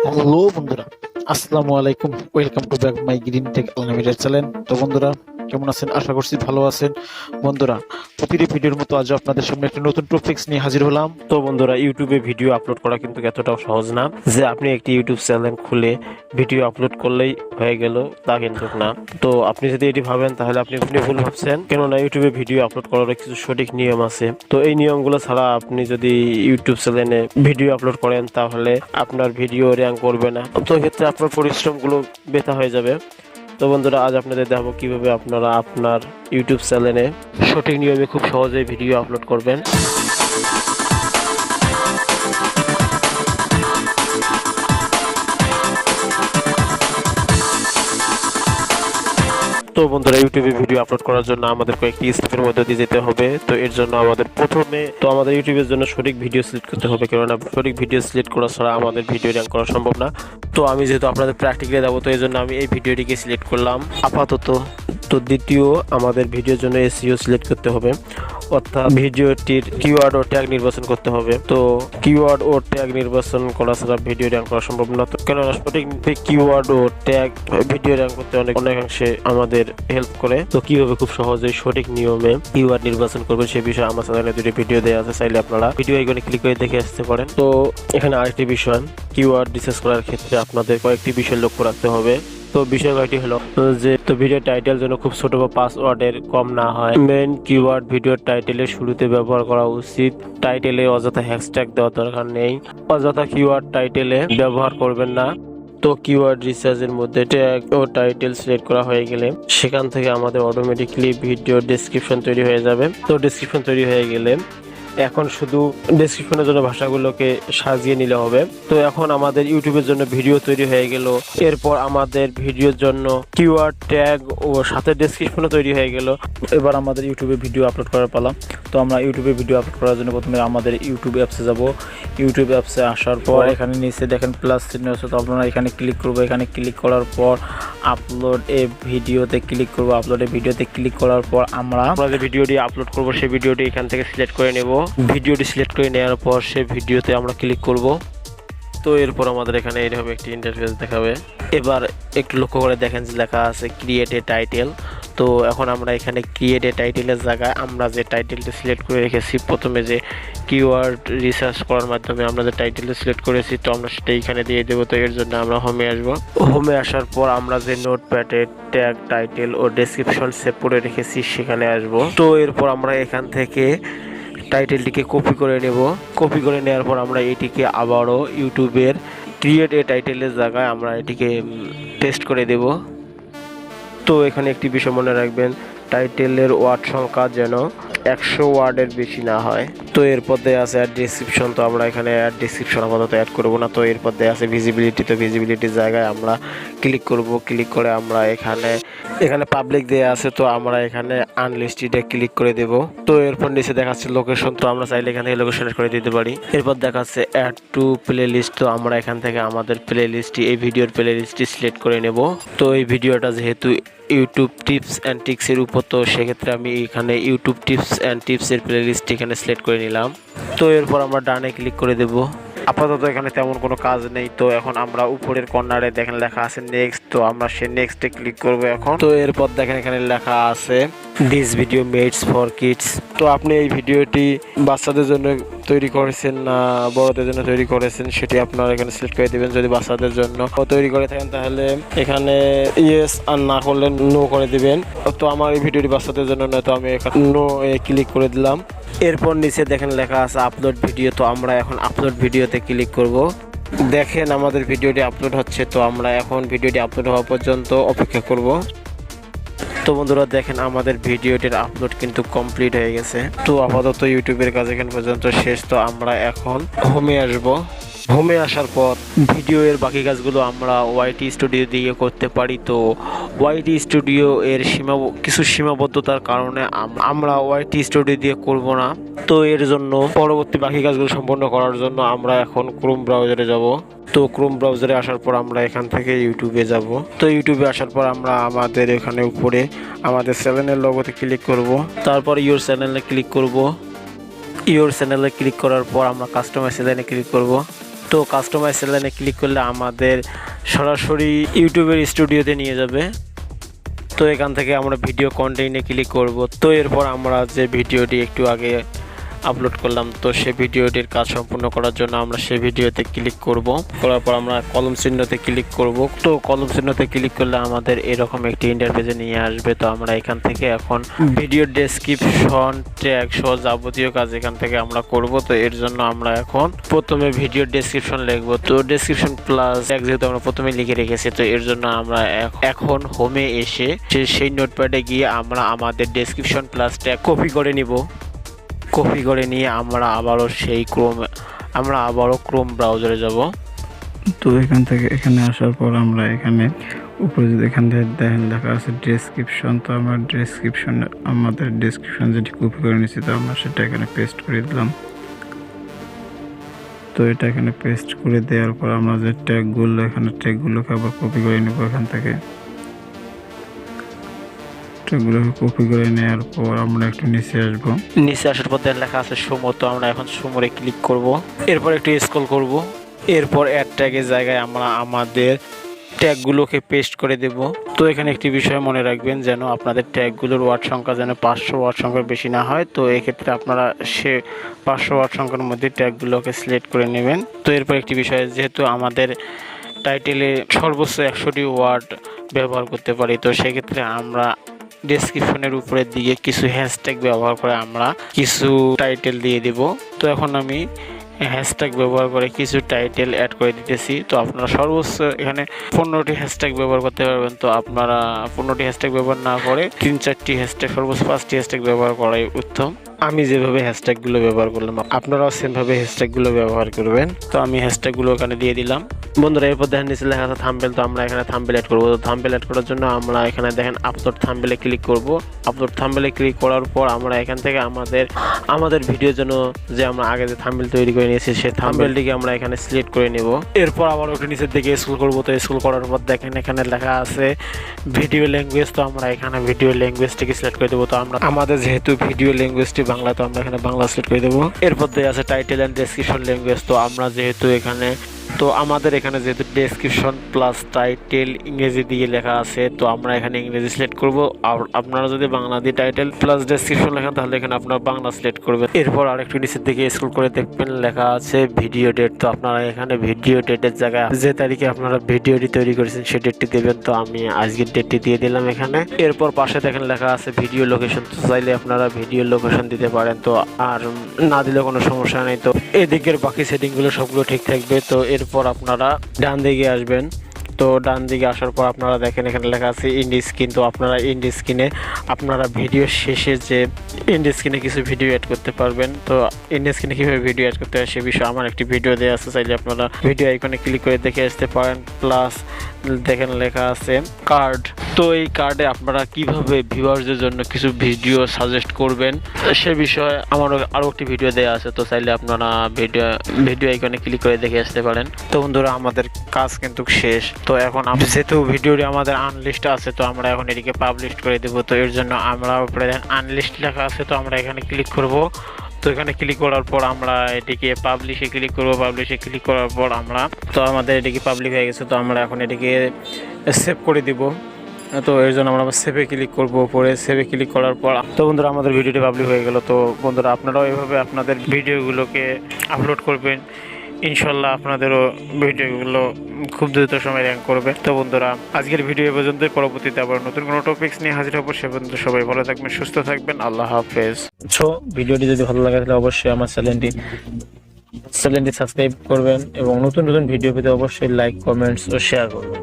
Hello বন্ধুরা, আসসালামু আলাইকুম। Welcome to back my green take unlimited channel. তো বন্ধুরা, কেমন আছেন? আশা করছি ভালো আছেন। বন্ধুরা, প্রতিটি ভিডিওর মতো আজ আপনাদের সামনে একটি নতুন টপিকস নিয়ে হাজির হলাম। তো বন্ধুরা, ইউটিউবে ভিডিও আপলোড করা কিন্তু এতটাও সহজ না যে আপনি একটি ইউটিউব চ্যানেল খুলে ভিডিও আপলোড করলেই হয়ে গেল, তা কিন্তু না। তো আপনি যদি এটি ভাবেন তাহলে আপনি ভুল ভাবছেন, কেননা ইউটিউবে ভিডিও আপলোড করার কিছু সঠিক নিয়ম আছে। তো এই নিয়মগুলো ছাড়া আপনি যদি ইউটিউব চ্যানেলে ভিডিও আপলোড করেন তাহলে আপনার ভিডিও র্যাঙ্ক করবে না, তো এক্ষেত্রে আপনার পরিশ্রমগুলো বৃথা হয়ে যাবে। তো বন্ধুরা, আজ আপনাদের দেখাবো কিভাবে আপনারা আপনার ইউটিউব চ্যানেলে সঠিক নিয়মে খুব সহজেই ভিডিও আপলোড করবেন। তো বন্ধুরা, ইউটিউবে ভিডিও আপলোড করার জন্য আমাদের কয়েকটি স্টেপের মধ্যে দিয়ে যেতে হবে। তো এর জন্য আমাদের প্রথমে আমাদের ইউটিউবের জন্য সঠিক ভিডিও সিলেক্ট করতে হবে, কেননা সঠিক ভিডিও সিলেক্ট করা ছাড়া আমাদের ভিডিও র্যাঙ্ক করা সম্ভব না। তো আমি যেহেতু আপনাদের প্র্যাকটিক্যালি দেবো, তো এই জন্য আমি এই ভিডিওটিকে সিলেক্ট করলাম আপাতত। তো দ্বিতীয়, আমাদের ভিডিওর জন্য এসইও সিলেক্ট করতে হবে, অর্থাৎ ভিডিওটির কিওয়ার্ড ও ট্যাগ নির্বাচন করতে হবে। তো কিওয়ার্ড ও ট্যাগ নির্বাচন করা ছাড়া ভিডিও র্যাঙ্ক করা সম্ভব না, তো কেননা সঠিক কিওয়ার্ড ও ট্যাগ ভিডিও র্যাঙ্ক করতে অনেকাংশে আমাদের হেল্প করে। তো কিভাবে খুব সহজেই সঠিক নিয়মে কিওয়ার্ড নির্বাচন করবেন সে বিষয়ে আমার চ্যানেলে দুটি ভিডিও দেওয়া আছে, চাইলে আপনারা ভিডিও আইকনে ক্লিক করে দেখে আসতে পারেন। তো এখানে আরেকটি বিষয়, কিওয়ার্ড রিসার্চ করার ক্ষেত্রে আপনাদের কয়েকটি বিষয় লক্ষ্য রাখতে হবে। তো বিষয় কয়েকটি হলো যে ভিডিও টাইটেল যেন খুব ছোট বা পাসওয়ার্ডের কম না হয়। মেইন কিওয়ার্ড ভিডিওর টাইটেলের শুরুতে ব্যবহার করা উচিত। টাইটেলে অযথা হ্যাশট্যাগ দেওয়ার দরকার নেই। অযথা কিওয়ার্ড টাইটেলে ব্যবহার করবেন না। তো কিওয়ার্ড রিসার্চের মধ্যে ট্যাগ ও টাইটেল সিলেক্ট করা হয়ে গেলে সেখান থেকে আমাদের অটোমেটিকলি ভিডিও ডেসক্রিপশন তৈরি হয়ে যাবে। তো ডেসক্রিপশন তৈরি হয়ে গেলে এখন শুধু ডেসক্রিপশনের জন্য ভাষাগুলোকে সাজিয়ে নিলে হবে। তো এখন আমাদের ইউটিউবের জন্য ভিডিও তৈরি হয়ে গেল। এরপর আমাদের ভিডিওর জন্য কিওয়ার্ড ট্যাগ ও সাথে ডেসক্রিপশনও তৈরি হয়ে গেল। এবার আমাদের ইউটিউবে ভিডিও আপলোড করার পালা। তো আমরা ইউটিউবে ভিডিও আপলোড করার জন্য প্রথমে আমাদের ইউটিউব অ্যাপসে যাব। ইউটিউব অ্যাপসে আসার পর এখানে নিচে দেখেন প্লাস চিহ্ন আছে, তো আপনারা এখানে ক্লিক করবো। এখানে ক্লিক করার পর আপলোড এ ভিডিওতে ক্লিক করব। আপলোডে ভিডিওতে ক্লিক করার পর আমরা যে ভিডিওটি আপলোড করব সেই ভিডিওটি এখান থেকে সিলেক্ট করে নেব। ভিডিওটি সিলেক্ট করে নেওয়ার পর সেই ভিডিওতে আমরা ক্লিক করব। তো এরপর আমাদের এখানে এইরকম একটি ইন্টারফেস দেখাবে। এবার একটু লক্ষ্য করে দেখেন যে লেখা আছে ক্রিয়েট এ টাইটেল। তো এখন আমরা এখানে ক্রিয়েট এ টাইটেলের জায়গায় আমরা যে টাইটেলটা সিলেক্ট করে রেখেছি প্রথমে, যে কিওয়ার্ড রিসার্চ করার মাধ্যমে আমরা যে টাইটেলটা সিলেক্ট করেছি, তো আমরা সেটা এখানে দিয়ে দেবো। তো এর জন্য আমরা হোমে আসব। হোমে আসার পর আমরা যে নোটপ্যাডে ট্যাগ টাইটেল ও ডেসক্রিপশন সেভ করে রেখেছি সেখানে আসব। তো এরপর আমরা এখান থেকে টাইটেলটিকে কপি করে নেব। কপি করে নেওয়ার পর আমরা এটিকে আবারও ইউটিউবের ক্রিয়েট এ টাইটেলের জায়গায় আমরা এটিকে পেস্ট করে দেব। তো এখানে একটি বিষয় মনে রাখবেন, টাইটেলের ওয়ার্ড সংখ্যা যেন 100 ওয়ার্ডের বেশি না হয়। তো এরপর দেওয়া আছে অ্যাড ডেসক্রিপশন। তো আমরা এখানে অ্যাড ডেসক্রিপশন আপাতত অ্যাড করবো না। তো এরপর দেওয়া আছে ভিজিবিলিটি। তো ভিজিবিলিটির জায়গায় আমরা ক্লিক করব। ক্লিক করে আমরা এখানে পাবলিক দেওয়া আছে, তো আমরা এখানে আনলিস্টেডে ক্লিক করে দেব। তো এরপর নিচে দেখাচ্ছে লোকেশন। তো আমরা চাইলে এখান থেকে লোকেশন করে দিতে পারি। এরপর দেখাচ্ছে অ্যাড টু প্লে লিস্ট। তো আমরা এখান থেকে আমাদের প্লে লিস্টটি, এই ভিডিওর প্লে লিস্টটি সিলেক্ট করে নেব। তো এই ভিডিওটা যেহেতু ইউটিউব টিপস অ্যান্ড ট্রিক্সের উপর, তো সেক্ষেত্রে আমি এখানে ইউটিউব টিপস অ্যান্ড টিপসের প্লে লিস্ট এখানে সিলেক্ট করে নিলাম। তো এরপর আমরা ডানে ক্লিক করে দেব। আপাতত এখানে তেমন কোনো কাজ নেই। তো এখন আমরা উপরের কর্নারে দেখেন লেখা আছে নেক্সট। তো আমরা সেই নেক্সটে ক্লিক করব এখন। তো এরপর দেখেন এখানে লেখা আছে this video made for kids. তো আপনি এই ভিডিওটি বাচ্চাদের জন্য তৈরি করেছেন না বড়দের জন্য তৈরি করেছেন সেটি আপনারা এখানে সিলেক্ট করে দেবেন। যদি বাচ্চাদের জন্য তৈরি করে থাকেন তাহলে এখানে ইয়েস, আর না করলে নো করে দিবেন। তো আমার এই ভিডিওটি বাচ্চাদের জন্য নয়, তো আমি এখানে নো ক্লিক করে দিলাম। এরপর নিচে দেখেন লেখা আছে আপলোড ভিডিও। তো আমরা এখন আপলোড ভিডিওতে ক্লিক করব। দেখেন আমাদের ভিডিওটি আপলোড হচ্ছে। তো আমরা এখন ভিডিওটি আপলোড হওয়া পর্যন্ত অপেক্ষা করব। তো বন্ধুরা, দেখেন আমাদের ভিডিওটির আপলোড কিন্তু কমপ্লিট হয়ে গেছে। তো আপাতত ইউটিউবের কাজ এখান পর্যন্ত শেষ। তো আমরা এখন হোমে আসব। হোমে আসার পর ভিডিওর বাকি কাজগুলো আমরা ওয়াইটি স্টুডিও দিয়ে করতে পারি। তো ওয়াইটি স্টুডিও এর কিছু সীমাবদ্ধতার কারণে আমরা ওয়াইটি স্টুডিও দিয়ে করব না। তো এর জন্য পরবর্তী বাকি কাজগুলো সম্পন্ন করার জন্য আমরা এখন ক্রোম ব্রাউজারে যাব। তো ক্রোম ব্রাউজারে আসার পর আমরা এখান থেকে ইউটিউবে যাব। তো ইউটিউবে আসার পর আমরা আমাদের এখানে উপরে আমাদের চ্যানেলের লোগোতে ক্লিক করব। তারপর ইওর চ্যানেলে ক্লিক করব। ইওর চ্যানেলে ক্লিক করার পর আমরা কাস্টমাইজ চ্যানেলে ক্লিক করব। তো কাস্টমাইজ চ্যানেলে ক্লিক করলে আমাদের সরাসরি ইউটিউবের স্টুডিওতে নিয়ে যাবে। তো এখান থেকে আমরা ভিডিও কন্টেন্টে ক্লিক করব। তো এরপর আমরা যে ভিডিওটি একটু আগে আপলোড করলাম, তো সেই ভিডিওটির কাজ সম্পূর্ণ করার জন্য আমরা সেই ভিডিওতে ক্লিক করব। করার পর আমরা কলম চিহ্নতে ক্লিক করব। তো কলম চিহ্নতে ক্লিক করলে আমাদের এরকম একটি ইন্টারফেসে নিয়ে আসবে। তো আমরা এখান থেকে এখন ভিডিও ডেসক্রিপশন ট্যাগ সহ যাবতীয় কাজ এখান থেকে আমরা করব। তো এর জন্য আমরা এখন প্রথমে ভিডিও ডেসক্রিপশন লিখব। তো ডেসক্রিপশন প্লাস ট্যাগ যেহেতু আমরা প্রথমে লিখে রেখেছি, তো এর জন্য আমরা এখন হোমে এসে সেই নোটপ্যাডে গিয়ে আমরা আমাদের ডেসক্রিপশন প্লাস ট্যাগ কপি করে নিব। কপি করে নিয়ে আমরা আবারও ক্রোম ব্রাউজারে যাব। তো এখান থেকে এখানে আসার পর আমরা এখানে উপরে যদি এখান থেকে দেখেন লেখা আছে ডেসক্রিপশন, তো আমরা আমাদের ডেসক্রিপশন যেটি কপি করে নিয়েছি, তো আমরা সেটা এখানে পেস্ট করে দিলাম। তো এটা এখানে পেস্ট করে দেওয়ার পর আমরা যে ট্যাগগুলোকে আবার কপি করে নেব। এখান থেকে ট্যাগগুলোকে কপি করে নেওয়ার পর আমরা একটু নিচে আসবো। নিচে আসার পর লেখা আছে সুমো, তো আমরা এখন সুমোরে ক্লিক করব। এরপর একটু স্ক্রল করব। এরপর অ্যাড ট্যাগের জায়গায় আমরা আমাদের ট্যাগগুলোকে পেস্ট করে দেব। তো এখানে একটি বিষয় মনে রাখবেন, যেন আপনাদের ট্যাগগুলোর ওয়ার্ড সংখ্যা যেন 500 ওয়ার্ড সংখ্যার বেশি না হয়। তো এক্ষেত্রে আপনারা 500 ওয়ার্ড সংখ্যার মধ্যে ট্যাগগুলোকে সিলেক্ট করে নেবেন। তো এরপর একটি বিষয়, যেহেতু আমাদের টাইটেলে সর্বোচ্চ 100টি ওয়ার্ড ব্যবহার করতে পারি, তো সেক্ষেত্রে আমরা ডেসক্রিপশনের উপরের দিকে কিছু হ্যাশট্যাগ ব্যবহার করে আমরা কিছু টাইটেল দিয়ে দেব। তো এখন আমি হ্যাশট্যাগ ব্যবহার করে কিছু টাইটেল অ্যাড করে দিতেছি। তো আপনারা সর্বোচ্চ এখানে 15টি হ্যাশট্যাগ ব্যবহার করতে পারবেন। তো আপনারা 15টি হ্যাশট্যাগ ব্যবহার না করে 3-4টি হ্যাশট্যাগ, সর্বোচ্চ 5টি হ্যাশট্যাগ ব্যবহার করাই উত্তম। আমি যেভাবে হ্যাশট্যাগুলো ব্যবহার করলাম, আপনারাও সেমভাবে হ্যাশট্যাগুলো ব্যবহার করবেন। তো আমি হ্যাশট্যাগুলো এখানে দিয়ে দিলাম। বন্ধুরা, এরপর দেখেন নিচে লেখা আছে থাম্বনেল। তো আমরা এখানে থাম্বনেল অ্যাড করবো। তো থাম্বনেল অ্যাড করার জন্য আমরা এখানে দেখেন আপলোড থাম্বনেলে ক্লিক করব। আপলোড থাম্বনেলে ক্লিক করার পর আমরা এখান থেকে আমাদের ভিডিওর জন্য যে আমরা আগে যে থাম্বনেল তৈরি করে নিয়েছি, সেই থাম্বনেলটিকে আমরা এখানে সিলেক্ট করে নেব। এরপর আবার একটু নিচের দিকে স্ক্রল করব। তো স্ক্রল করার পর দেখেন এখানে লেখা আছে ভিডিও ল্যাঙ্গুয়েজ। তো আমরা এখানে ভিডিও ল্যাঙ্গুয়েজটিকে সিলেক্ট করে দেবো। তো আমরা আমাদের যেহেতু ভিডিও ল্যাঙ্গুয়েজটি বাংলা, তো আমরা এখানে বাংলা সিলেক্ট করে দেবো। এরপর দিয়ে আছে টাইটেল অ্যান্ড ডেসক্রিপশন ল্যাঙ্গুয়েজ। তো আমরা যেহেতু আমাদের এখানে যেহেতু ডেসক্রিপশন প্লাস টাইটেল ইংরেজি দিয়ে লেখা আছে, তো আমরা এখানে ইংরেজি সিলেক্ট করব। আর আপনারা যদি বাংলা দিয়ে টাইটেল প্লাস ডেসক্রিপশন লেখেন, তাহলে এখানে আপনারা বাংলা সিলেক্ট করবেন। এরপর আরেকটু নিচের দিকে স্ক্রল করে দেখবেন লেখা আছে ভিডিও ডেট। তো আপনারা এখানে ভিডিও ডেটের জায়গায় যে তারিখে আপনারা ভিডিওটি তৈরি করেছেন সেই ডেটটি দেবেন। তো আমি আজকের ডেটটি দিয়ে দিলাম এখানে। এরপর পাশে দেখেন লেখা আছে ভিডিও লোকেশন। তো চাইলে আপনারা ভিডিও লোকেশন দিতে পারেন, তো আর না দিলে কোনো সমস্যা নেই। তো এদিকের বাকি সেটিংগুলো সবগুলো ঠিক থাকবে। তো এরপর আপনারা ডান দিকে আসবেন। তো ডান দিকে আসার পর আপনারা দেখেন এখানে লেখা আছে ইন্ড স্ক্রিন। তো আপনারা ইন্ড স্ক্রিনে আপনারা ভিডিও শেষে যে ইন্ড স্ক্রিনে কিছু ভিডিও অ্যাড করতে পারবেন। তো ইন্ড স্ক্রিনে কীভাবে ভিডিও অ্যাড করতে হয় সে বিষয়ে আমার একটি ভিডিও দেওয়া আছে, চাইলে আপনারা ভিডিও আইকনে ক্লিক করে দেখে আসতে পারেন। প্লাস দেখেন লেখা আছে কার্ড। তো এই কার্ডে আপনারা কিভাবে ভিউয়ার্সদের জন্য কিছু ভিডিও সাজেস্ট করবেন সে বিষয়ে আমার আরও একটি ভিডিও দেওয়া আছে। তো চাইলে আপনারা ভিডিও আইকনে ক্লিক করে দেখে আসতে পারেন। তো বন্ধুরা, আমাদের কাজ কিন্তু শেষ। তো এখন যেহেতু ভিডিওটি আমাদের আনলিস্ট আছে, তো আমরা এখন এটিকে পাবলিশ করে দেবো। তো এর জন্য আমরা উপরে আনলিস্ট লেখা আছে, তো আমরা এখানে ক্লিক করব। তো এখানে ক্লিক করার পর আমরা এটিকে পাবলিশে ক্লিক করব। পাবলিশে ক্লিক করার পর আমাদের এটিকে পাবলিক হয়ে গেছে। তো আমরা এখন এটিকে সেভ করে দিব। তো এর জন্য আমরা সেভে ক্লিক করব। উপরে সেভে ক্লিক করার পর তো বন্ধুরা, আমাদের ভিডিওটি পাবলিক হয়ে গেল। তো বন্ধুরা, আপনারাও এভাবে আপনাদের ভিডিওগুলোকে আপলোড করবেন। ইনশাল্লাহ আপনাদেরও ভিডিওগুলো খুব দ্রুত সময় র্যাঙ্ক করবে। তো বন্ধুরা, আজকের ভিডিও এ পর্যন্তই। পরবর্তীতে আবার নতুন কোনো টপিকস নিয়ে হাজির হবো। সে পর্যন্ত সবাই ভালো থাকবেন, সুস্থ থাকবেন। আল্লাহ হাফেজ। ভিডিওটি যদি ভালো লাগে তাহলে অবশ্যই আমার চ্যানেলটি সাবস্ক্রাইব করবেন এবং নতুন নতুন ভিডিও পেতে অবশ্যই লাইক, কমেন্টস ও শেয়ার করবেন।